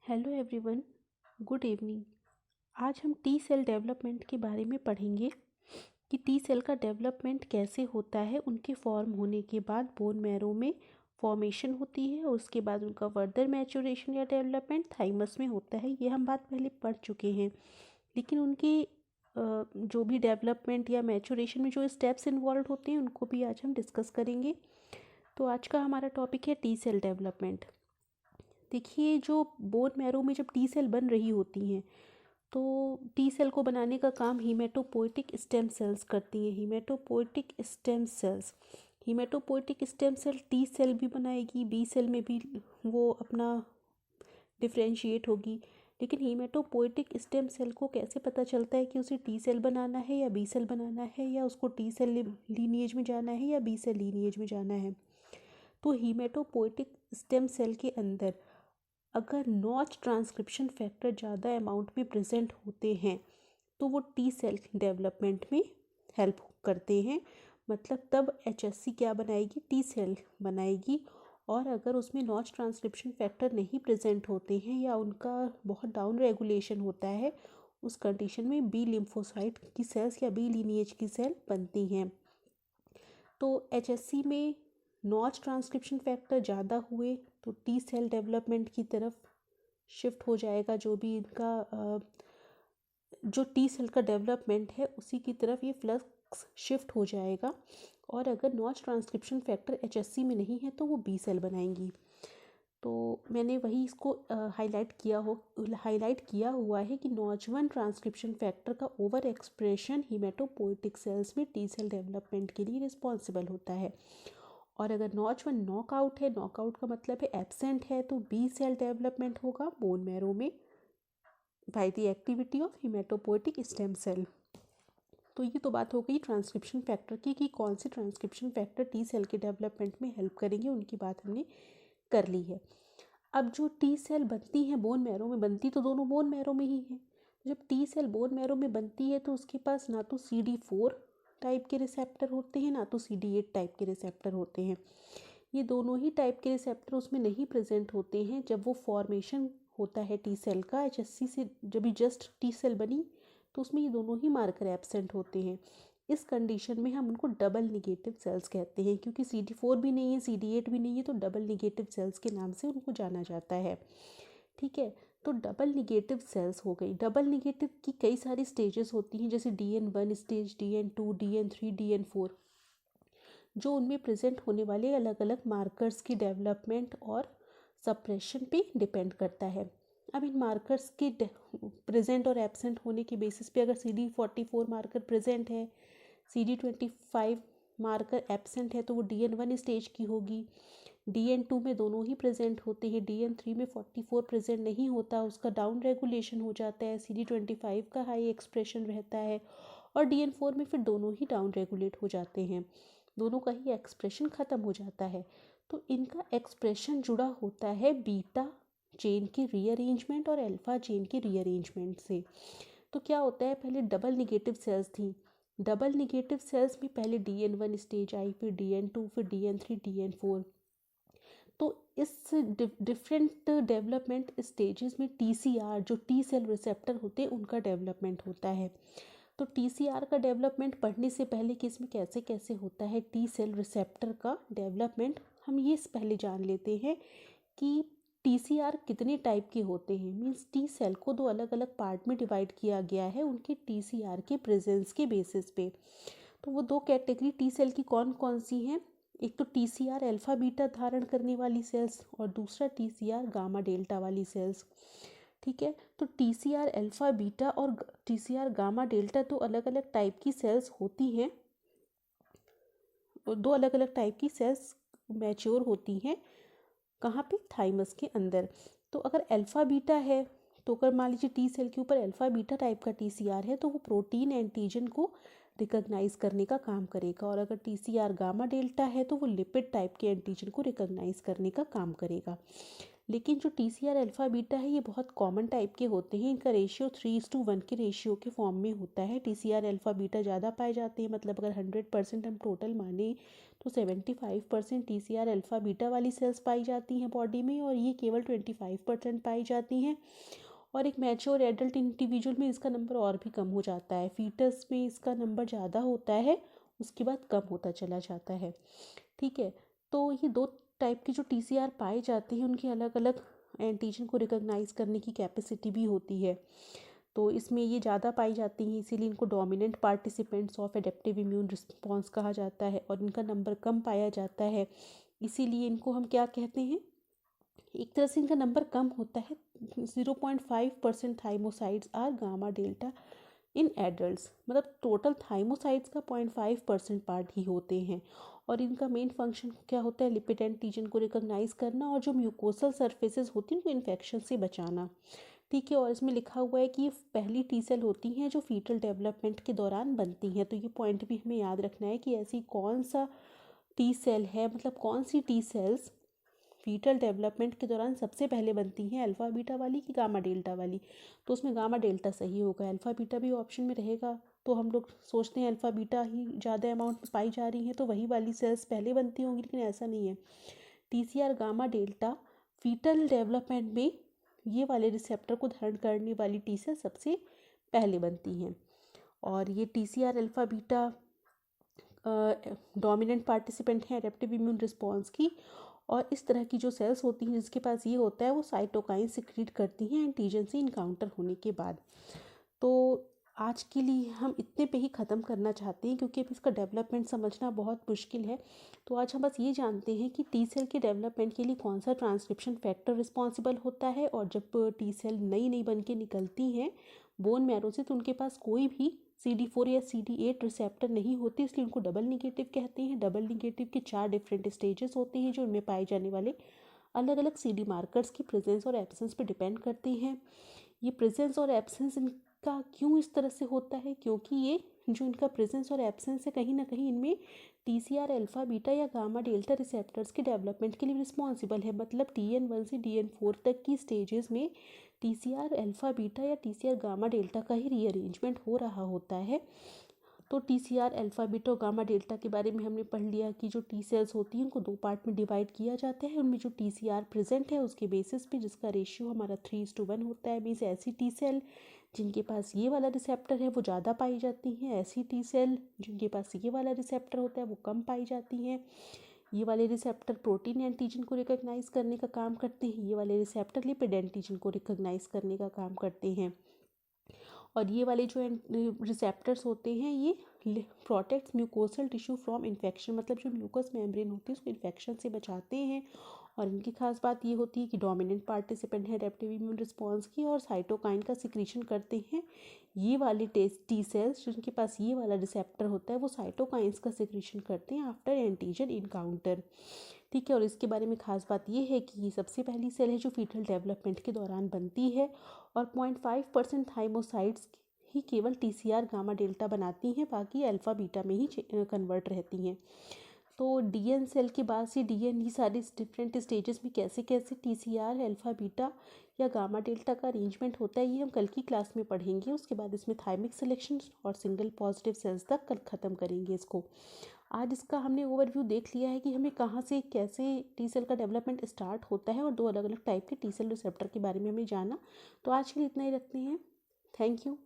Hello everyone, good evening. आज हम T cell development के बारे में पढ़ेंगे कि टी सेल का डेवलपमेंट कैसे होता है। उनके फॉर्म होने के बाद बोन मैरो में फॉर्मेशन होती है और उसके बाद उनका फर्दर मैचुरेशन या डेवलपमेंट थाइमस में होता है। ये हम बात पहले पढ़ चुके हैं, लेकिन उनकी जो भी डेवलपमेंट या मैचुरेशन में जो स्टेप्स इन्वॉल्व होते हैं उनको भी आज हम डिस्कस करेंगे। तो आज का हमारा टॉपिक है टी सेल डेवलपमेंट। देखिए, जो बोन मैरो में जब टी सेल बन रही होती हैं तो टी सेल को बनाने का काम हीमेटोपोइटिक स्टेम सेल्स करती हैं। हीमेटोपोइटिक स्टेम सेल टी सेल भी बनाएगी, बी सेल में भी वो अपना डिफ्रेंशिएट होगी। लेकिन हीमेटोपोइटिक स्टेम सेल को कैसे पता चलता है कि उसे टी सेल बनाना है या बी सेल बनाना है, या उसको टी सेल लीनिएज में जाना है या बी सेल लीनिएज में जाना है? तो हीमेटोपोइटिक स्टेम सेल के अंदर अगर नॉच ट्रांसक्रिप्शन फैक्टर ज़्यादा अमाउंट में प्रेजेंट होते हैं तो वो टी सेल डेवलपमेंट में हेल्प करते हैं। मतलब तब एचएससी क्या बनाएगी? टी सेल बनाएगी। और अगर उसमें नॉच ट्रांसक्रिप्शन फैक्टर नहीं प्रेजेंट होते हैं या उनका बहुत डाउन रेगुलेशन होता है, उस कंडीशन में बी लिम्फोसाइट की सेल्स या बी लीनिएज की सेल बनती हैं। तो एचएससी में नॉच ट्रांसक्रिप्शन फैक्टर ज़्यादा हुए तो टी सेल डेवलपमेंट की तरफ शिफ्ट हो जाएगा। जो भी इनका जो टी सेल का डेवलपमेंट है उसी की तरफ ये फ्लक्स शिफ्ट हो जाएगा। और अगर नॉच ट्रांसक्रिप्शन फैक्टर एचएससी में नहीं है तो वो बी सेल बनाएंगी। तो मैंने वही इसको हाईलाइट किया हुआ है कि नॉच 1 ट्रांसक्रिप्शन फैक्टर का ओवर एक्सप्रेशन हीमेटोपोइटिक सेल्स में टी सेल डेवलपमेंट के लिए रिस्पॉन्सिबल होता है। और अगर नॉच 1 नॉकआउट है, नॉकआउट का मतलब है एब्सेंट है, तो बी सेल डेवलपमेंट होगा बोन मैरो में by the activity of hematopoietic stem cell. तो ये तो बात हो गई ट्रांसक्रिप्शन फैक्टर की कि कौन से ट्रांसक्रिप्शन फैक्टर टी सेल के डेवलपमेंट में हेल्प करेंगे, उनकी बात हमने कर ली है। अब जो टी सेल बनती हैं बोन मैरो में, बनती तो दोनों बोन मैरो में ही है। जब टी सेल बोन मैरो में बनती है तो उसके पास ना तो CD4 टाइप के रिसेप्टर होते हैं ना तो CD8 टाइप के रिसेप्टर होते हैं। ये दोनों ही टाइप के रिसेप्टर उसमें नहीं प्रेजेंट होते हैं जब वो फॉर्मेशन होता है टी सेल का। एचएससी से जब भी जस्ट टी सेल बनी तो उसमें ये दोनों ही मार्कर एब्सेंट होते हैं। इस कंडीशन में हम उनको डबल निगेटिव सेल्स कहते हैं, क्योंकि CD4 भी नहीं है, CD8 भी नहीं है, तो डबल निगेटिव सेल्स के नाम से उनको जाना जाता है। ठीक है, तो डबल निगेटिव सेल्स हो गई। डबल निगेटिव की कई सारी स्टेजेस होती हैं, जैसे DN1 stage, DN2, DN3, DN4, जो उनमें प्रेजेंट होने वाले अलग अलग मार्कर्स की डेवलपमेंट और सप्रेशन पे डिपेंड करता है। अब इन मार्कर्स के प्रेजेंट और एब्सेंट होने के बेसिस पे अगर CD44 मार्कर प्रेजेंट है, CD25 मार्कर एब्सेंट है, तो वो DN1 स्टेज की होगी। DN2 में दोनों ही प्रेजेंट होते हैं। DN3 में 44 प्रेजेंट नहीं होता, उसका डाउन रेगुलेशन हो जाता है, CD25 का हाई एक्सप्रेशन रहता है। और DN4 में फिर दोनों ही डाउन रेगुलेट हो जाते हैं, दोनों का ही एक्सप्रेशन ख़त्म हो जाता है। तो इनका एक्सप्रेशन जुड़ा होता है बीटा चेन की रीअरेंजमेंट और अल्फा चेन की रीअरेंजमेंट से। तो क्या होता है, पहले डबल निगेटिव सेल्स थी। डबल निगेटिव सेल्स में पहले DN1 स्टेज आई, फिर DN2, फिर DN3, DN4। तो इस डिफरेंट डेवलपमेंट स्टेजेस में TCR जो टी सेल रिसेप्टर होते हैं उनका डेवलपमेंट होता है। तो TCR का डेवलपमेंट पढ़ने से पहले कि इसमें कैसे कैसे होता है टी सेल रिसेप्टर का डेवलपमेंट, हम ये पहले जान लेते हैं कि TCR कितने टाइप के होते हैं। मीन्स टी सेल को दो अलग अलग पार्ट में डिवाइड किया गया है उनके TCR के प्रेजेंस के बेसिस पे। तो वो दो कैटेगरी टी सेल की कौन कौन सी हैं? एक तो TCR अल्फा बीटा धारण करने वाली सेल्स और दूसरा TCR गामा डेल्टा वाली सेल्स। ठीक है, तो TCR अल्फा बीटा और TCR गामा डेल्टा दो अलग अलग टाइप की सेल्स होती हैं, दो अलग अलग टाइप की सेल्स मैच्योर होती हैं। कहाँ पे? थाइमस के अंदर। तो अगर अल्फा बीटा है तो अगर मान लीजिए टी सेल के ऊपर अल्फा बीटा टाइप का TCR है तो वो प्रोटीन एंटीजन को रिकॉग्नाइज करने का काम करेगा। और अगर TCR गामा डेल्टा है तो वो लिपिड टाइप के एंटीजन को रिकॉग्नाइज करने का काम करेगा। लेकिन जो TCR अल्फ़ा बीटा है ये बहुत कॉमन टाइप के होते हैं। इनका रेशियो 3:1 के रेशियो के फॉर्म में होता है। TCR अल्फ़ा बीटा ज़्यादा पाए जाते हैं, मतलब अगर 100% हम टोटल माने तो 75% TCR अल्फ़ा बीटा वाली सेल्स पाई जाती हैं बॉडी में, और ये केवल 25% पाई जाती हैं। और एक मैच्योर एडल्ट इंडिविजुअल में इसका नंबर और भी कम हो जाता है। फीटस में इसका नंबर ज़्यादा होता है, उसके बाद कम होता चला जाता है। ठीक है, तो ये दो टाइप की जो TCR पाए जाते हैं उनकी अलग अलग एंटीजन को रिकॉग्नाइज करने की कैपेसिटी भी होती है। तो इसमें ये ज़्यादा पाई जाती हैं, इसीलिए इनको dominant participants of adaptive immune response कहा जाता है। और इनका नंबर कम पाया जाता है, इसीलिए इनको हम क्या कहते हैं, एक तरह से इनका नंबर कम होता है। 0.5% thymocytes are gamma delta in adults, मतलब टोटल थाइमोसाइड्स का 0.5% पार्ट ही होते हैं। और इनका मेन फंक्शन क्या होता है, लिपिड एंटीजन को रिकॉग्नाइज करना और जो म्यूकोसल सर्फेसेस होती हैं उनको इन्फेक्शन से बचाना। ठीक है, और इसमें लिखा हुआ है कि ये पहली टी सेल होती हैं जो फीटल डेवलपमेंट के दौरान बनती हैं। तो ये पॉइंट भी हमें याद रखना है कि ऐसी कौन सा टी सेल है, मतलब कौन सी टी सेल्स फीटल डेवलपमेंट के दौरान सबसे पहले बनती हैं, अल्फ़ा बीटा वाली कि गामा डेल्टा वाली। तो उसमें गामा डेल्टा सही होगा, अल्फ़ा बीटा भी ऑप्शन में रहेगा। तो हम लोग सोचते हैं अल्फ़ा बीटा ही ज़्यादा अमाउंट में पाई जा रही हैं तो वही वाली सेल्स पहले बनती होंगी, लेकिन ऐसा नहीं है। TCR gamma delta fetal development में ये वाले रिसेप्टर को धारण करने वाली टी सेल सबसे पहले बनती हैं। और ये TCR alpha beta dominant participant हैं एडेप्टिव इम्यून रिस्पॉन्स की। और इस तरह की जो सेल्स होती हैं जिसके पास ये होता है वो साइटोकाइन सिक्रीट करती हैं एंटीजन से इनकाउंटर होने के बाद। तो आज के लिए हम इतने पे ही ख़त्म करना चाहते हैं, क्योंकि अब इसका डेवलपमेंट समझना बहुत मुश्किल है। तो आज हम बस ये जानते हैं कि टी सेल के डेवलपमेंट के लिए कौन सा ट्रांसक्रिप्शन फैक्टर रिस्पॉन्सिबल होता है। और जब टी सेल नई नई बन के निकलती हैं बोन मैरो से तो उनके पास कोई भी CD4 या CD8 रिसेप्टर नहीं होती, इसलिए उनको डबल निगेटिव कहते हैं। डबल निगेटिव के 4 डिफरेंट स्टेजेस होते हैं जो उनमें पाए जाने वाले अलग अलग CD मार्कर्स की प्रेजेंस और एब्सेंस पे डिपेंड करते हैं। ये प्रेजेंस और एब्सेंस इनका क्यों इस तरह से होता है, क्योंकि ये जो इनका प्रेजेंस और एब्सेंस है कहीं ना कहीं इनमें TCR अल्फ़ा बीटा या गामा डेल्टा रिसेप्टर्स के डेवलपमेंट के लिए रिस्पॉन्सिबल है। मतलब TN1 से DN4 तक की स्टेजेस में TCR अल्फ़ा बीटा या TCR गामा डेल्टा का ही रीअरेंजमेंट हो रहा होता है। तो TCR अल्फ़ा बीटा और गामा डेल्टा के बारे में हमने पढ़ लिया कि जो टी सेल्स होती हैं उनको दो पार्ट में डिवाइड किया जाता है। उनमें जो TCR प्रेजेंट है उसके बेसिस पे जिसका रेशियो हमारा 3:1 होता है। मीन्स ऐसी टी सेल जिनके पास ये वाला रिसेप्टर है वो ज़्यादा पाई जाती हैं, ऐसी टी सेल जिनके पास ये वाला रिसेप्टर होता है वो कम पाई जाती हैं। ये वाले रिसेप्टर प्रोटीन एंटीजन को रिकॉग्नाइज करने का काम करते हैं, ये वाले रिसेप्टर लिपिड एंटीजन को रिकॉग्नाइज करने का काम करते हैं। और ये वाले जो रिसेप्टर्स होते हैं ये protects mucosal tissue from infection, मतलब जो म्यूकस मेम्ब्रेन होती है उसको इन्फेक्शन से बचाते हैं। और इनकी खास बात ये होती है कि डोमिनेंट पार्टिसिपेंट है एडेप्टिव इम्यून रिस्पॉन्स की, और साइटोकाइन का सिक्रीशन करते हैं। ये वाले टी सेल्स जिनके पास ये वाला रिसेप्टर होता है वो साइटोकाइंस का सिक्रीशन करते हैं आफ्टर एंटीजन इनकाउंटर। ठीक है, और इसके बारे में खास बात ये है कि ये सबसे पहली सेल है जो फीटल डेवलपमेंट के दौरान बनती है। और 0.5% थाइमोसाइड्स ही केवल TCR गामा डेल्टा बनाती हैं, बाकी अल्फ़ा बीटा में ही कन्वर्ट रहती हैं। तो DN सेल के बाद से DN ही सारे डिफरेंट स्टेजेस में कैसे कैसे TCR अल्फ़ा बीटा या गामा डेल्टा का अरेंजमेंट होता है ये हम कल की क्लास में पढ़ेंगे। उसके बाद इसमें थाइमिक सिलेक्शन और सिंगल पॉजिटिव सेल्स तक कल ख़त्म करेंगे इसको। आज इसका हमने ओवरव्यू देख लिया है कि हमें कहाँ से कैसे टी सेल का डेवलपमेंट स्टार्ट होता है, और दो अलग अलग टाइप के टी सेल रिसेप्टर के बारे में हमें जाना। तो आज के लिए इतना ही रखते हैं। Thank you.